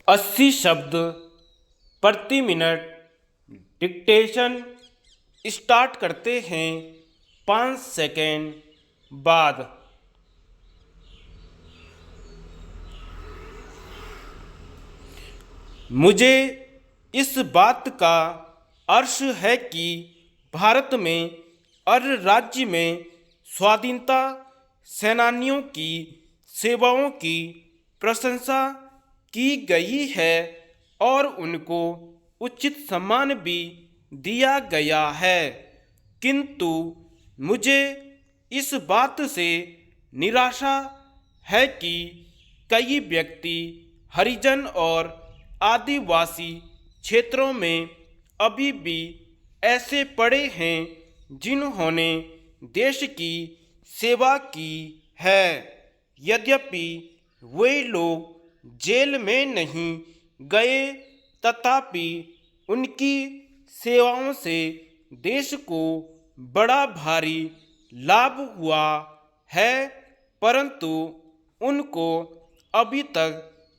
80 शब्द प्रति minute dictation start करते हैं 5 सेकेंड बाद। मुझे इस बात का हर्ष है कि भारत में हर राज्य में स्वाधीनता सेनानियों की सेवाओं की प्रशंसा की गई है और उनको उचित सम्मान भी दिया गया है, किंतु मुझे इस बात से निराशा है कि कई व्यक्ति हरिजन और आदिवासी क्षेत्रों में अभी भी ऐसे पड़े हैं जिन्होंने देश की सेवा की है, यद्यपि वे लोग जेल में नहीं गए तथापि उनकी सेवाओं से देश को बड़ा भारी लाभ हुआ है, परंतु उनको अभी तक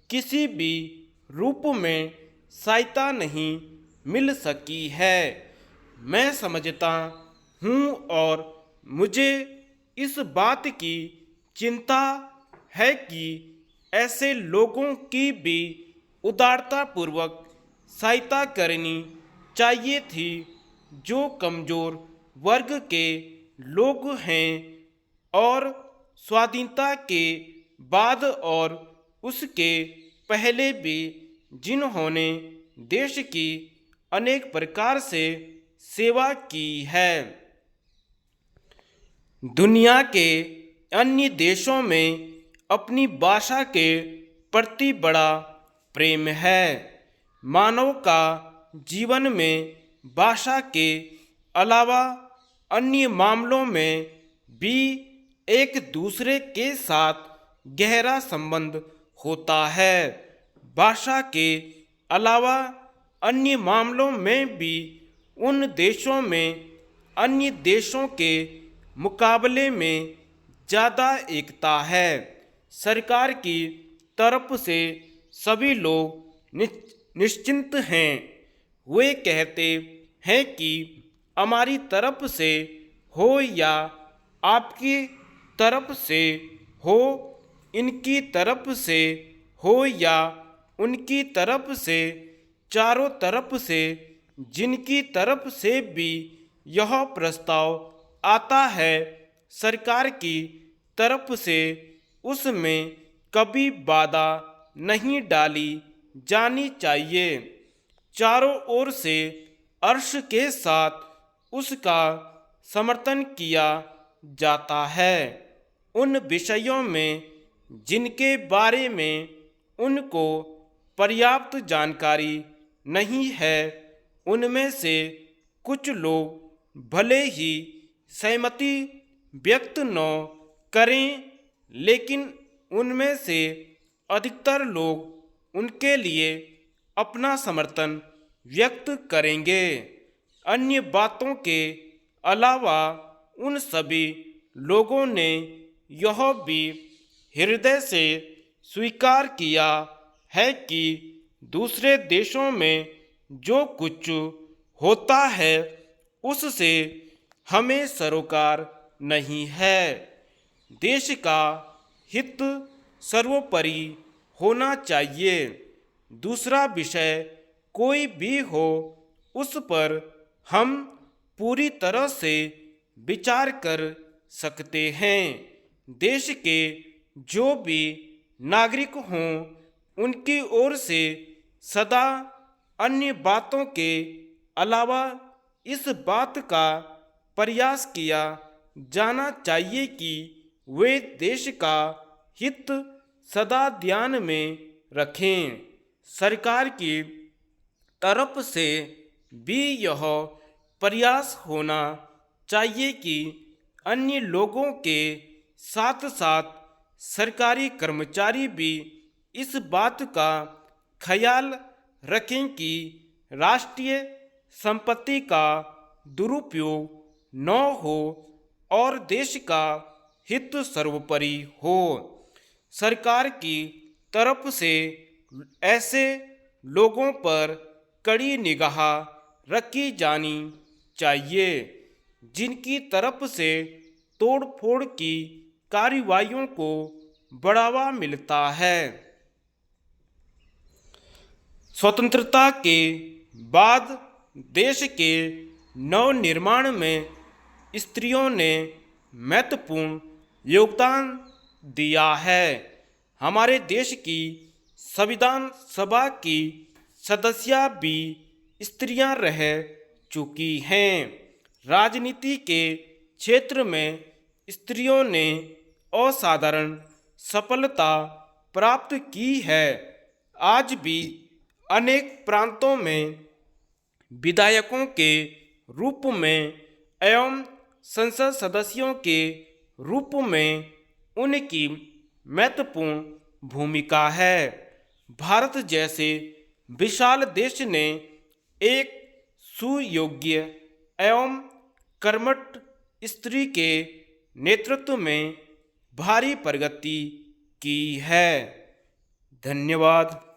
किसी भी रूप में सहायता नहीं मिल सकी है। मैं समझता हूँ और मुझे इस बात की चिंता है कि ऐसे लोगों की भी उदारतापूर्वक सहायता करनी चाहिए थी जो कमज़ोर वर्ग के लोग हैं और स्वाधीनता के बाद और उसके पहले भी जिन्होंने देश की अनेक प्रकार से सेवा की है। दुनिया के अन्य देशों में अपनी भाषा के प्रति बड़ा प्रेम है। मानव का जीवन में भाषा के अलावा अन्य मामलों में भी एक दूसरे के साथ गहरा संबंध होता है। भाषा के अलावा अन्य मामलों में भी उन देशों में अन्य देशों के मुकाबले में ज़्यादा एकता है। सरकार की तरफ से सभी लोग निश्चिंत हैं। वे कहते हैं कि हमारी तरफ से हो या आपकी तरफ से हो, इनकी तरफ से हो या उनकी तरफ से, चारों तरफ से जिनकी तरफ से भी यह प्रस्ताव आता है, सरकार की तरफ से उसमें कभी बाधा नहीं डाली जानी चाहिए। चारों ओर से हर्ष के साथ उसका समर्थन किया जाता है। उन विषयों में जिनके बारे में उनको पर्याप्त जानकारी नहीं है, उनमें से कुछ लोग भले ही सहमति व्यक्त न करें, लेकिन उनमें से अधिकतर लोग उनके लिए अपना समर्थन व्यक्त करेंगे। अन्य बातों के अलावा उन सभी लोगों ने यह भी हृदय से स्वीकार किया है कि दूसरे देशों में जो कुछ होता है उससे हमें सरोकार नहीं है। देश का हित सर्वोपरि होना चाहिए। दूसरा विषय कोई भी हो, उस पर हम पूरी तरह से विचार कर सकते हैं। देश के जो भी नागरिक हों, उनकी ओर से सदा अन्य बातों के अलावा इस बात का प्रयास किया जाना चाहिए कि वे देश का हित सदा ध्यान में रखें। सरकार की तरफ से भी यह प्रयास होना चाहिए कि अन्य लोगों के साथ साथ सरकारी कर्मचारी भी इस बात का ख्याल रखें कि राष्ट्रीय संपत्ति का दुरुपयोग न हो और देश का हित सर्वोपरि हो। सरकार की तरफ से ऐसे लोगों पर कड़ी निगाह रखी जानी चाहिए जिनकी तरफ से तोड़ फोड़ की कार्रवाइयों को बढ़ावा मिलता है। स्वतंत्रता के बाद देश के नवनिर्माण में स्त्रियों ने महत्वपूर्ण योगदान दिया है। हमारे देश की संविधान सभा की सदस्य भी स्त्रियां रह चुकी हैं। राजनीति के क्षेत्र में स्त्रियों ने असाधारण सफलता प्राप्त की है। आज भी अनेक प्रांतों में विधायकों के रूप में एवं संसद सदस्यों के रूप में उनकी महत्वपूर्ण भूमिका है। भारत जैसे विशाल देश ने एक सुयोग्य एवं कर्मठ स्त्री के नेतृत्व में भारी प्रगति की है। धन्यवाद।